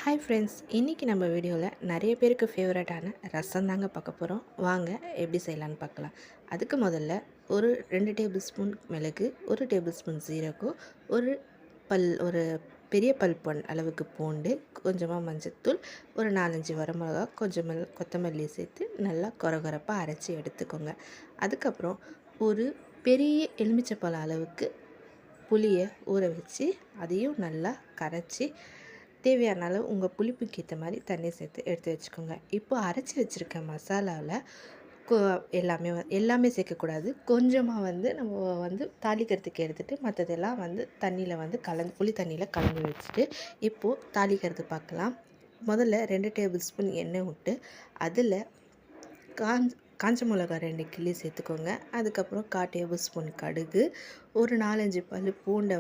Hi friends, இன்றைக்கி நம்ம வீடியோவில் நிறைய பேருக்கு ஃபேவரட்டான ரசம் தாங்க பார்க்க போகிறோம். வாங்க எப்படி செய்யலான்னு பார்க்கலாம். அதுக்கு முதல்ல ஒரு 2 டேபிள் ஸ்பூன் மிளகு, 1 டேபிள் ஸ்பூன் சீரகம், ஒரு பெரிய பல் அளவுக்கு பூண்டு, கொஞ்சமாக மஞ்சத்தூள், ஒரு 4-5 வரமிளகா, கொஞ்சம் கொத்தமல்லி சேர்த்து நல்லா கொரகொரப்பாக அரைச்சி எடுத்துக்கோங்க. அதுக்கப்புறம் ஒரு பெரிய எலுமிச்சைப்பழம் அளவுக்கு புளியை ஊற வச்சு அதையும் நல்லா கரைச்சி தேவையான அளவு உங்கள் புளிப்புக்கு ஏற்ற மாதிரி தண்ணி சேர்த்து எடுத்து வச்சுக்கோங்க. இப்போ அரைச்சி வச்சுருக்க மசாலாவில் கொ எல்லாமே சேர்க்கக்கூடாது. கொஞ்சமாக நம்ம தாளிக்கிறதுக்கு எடுத்துகிட்டு மற்றதெல்லாம் தண்ணியில் புளி தண்ணியில் கலந்து வச்சுட்டு இப்போது தாளிக்கிறது பார்க்கலாம். முதல்ல 2 டேபிள் ஸ்பூன் எண்ணெய் விட்டு அதில் காஞ்ச மிளகா 2 கிள்ளி சேர்த்துக்கோங்க. அதுக்கப்புறம் 1/4 டேபிள் ஸ்பூன் கடுகு, ஒரு 4-5 பல் பூண்டை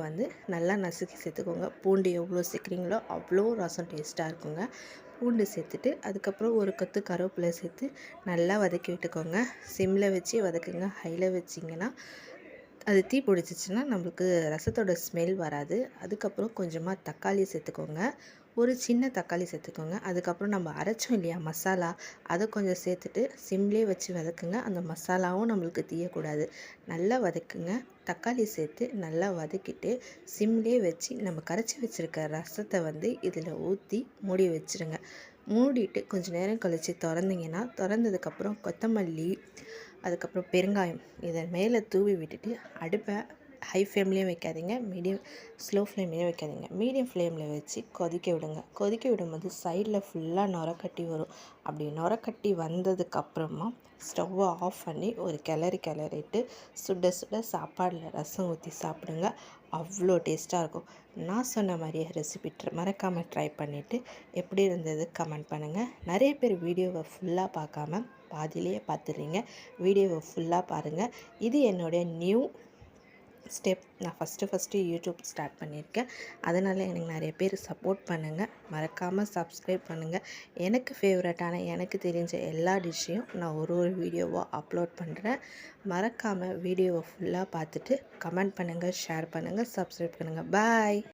நல்லா நசுக்கி சேர்த்துக்கோங்க. பூண்டு எவ்வளோ சேர்க்குறீங்களோ அவ்வளோ ரசம் டேஸ்ட்டாக இருக்குங்க. பூண்டு சேர்த்துட்டு அதுக்கப்புறம் ஒரு கொத்து கருவேப்பிலை சேர்த்து நல்லா வதக்கி விட்டுக்கோங்க. சிம்மில் வச்சு வதக்குங்க. ஹையில் வச்சிங்கன்னா அது தீ பிடிச்சிச்சின்னா நம்மளுக்கு ரசத்தோட ஸ்மெல் வராது. அதுக்கப்புறம் கொஞ்சமாக தக்காளி சேர்த்துக்கோங்க. ஒரு சின்ன தக்காளி சேர்த்துக்கோங்க. அதுக்கப்புறம் நம்ம அரைச்சோம் இல்லையா மசாலா, அதை கொஞ்சம் சேர்த்துட்டு சிம்லேயே வச்சு வதக்குங்க. அந்த மசாலாவும் நம்மளுக்கு தீயக்கூடாது. நல்லா வதக்குங்க. தக்காளி சேர்த்து நல்லா வதக்கிட்டு சிம்லேயே வச்சு நம்ம கரைச்சி வச்சுருக்க ரசத்தை இதில் ஊற்றி மூடி வச்சுருங்க. மூடிட்டு கொஞ்சம் நேரம் கழித்து திறந்ததுக்கப்புறம் கொத்தமல்லி, அதுக்கப்புறம் பெருங்காயம் இதை மேலே தூவி விட்டுட்டு அடுப்பை ஹை ஃப்ளேம்லேயும் வைக்காதீங்க, ஸ்லோ ஃப்ளேம்லேயும் வைக்காதீங்க. மீடியம் ஃப்ளேமில் வச்சு கொதிக்க விடுங்க. கொதிக்க விடும்போது சைடில் ஃபுல்லாக நுரக்கட்டி வரும். அப்படி நுரக்கட்டி வந்ததுக்கப்புறமா ஸ்டவ்வை ஆஃப் பண்ணி ஒரு கிளறிட்டு சுட சுட சாப்பாடில் ரசம் ஊற்றி சாப்பிடுங்க. அவ்வளோ டேஸ்ட்டாக இருக்கும். நான் சொன்ன மாதிரியே ரெசிபி மறக்காமல் ட்ரை பண்ணிவிட்டு எப்படி இருந்தது கமெண்ட் பண்ணுங்கள். நிறைய பேர் வீடியோவை ஃபுல்லாக பார்க்காம பாதியிலேயே பார்த்துடுறீங்க. வீடியோவை ஃபுல்லாக பாருங்கள். இது என்னுடைய நியூ ஸ்டெப். நான் ஃபஸ்ட்டு யூடியூப் ஸ்டார்ட் பண்ணியிருக்கேன். அதனால் எனக்கு நிறைய பேர் சப்போர்ட் பண்ணுங்கள். மறக்காமல் சப்ஸ்கிரைப் பண்ணுங்கள். எனக்கு ஃபேவரட்டான எனக்கு தெரிஞ்ச எல்லா டிஷ்ஷையும் நான் ஒரு வீடியோவாக அப்லோட் பண்ணுறேன். மறக்காமல் வீடியோவை ஃபுல்லாக பார்த்துட்டு கமெண்ட் பண்ணுங்கள், ஷேர் பண்ணுங்கள், சப்ஸ்கிரைப் பண்ணுங்கள். பாய்.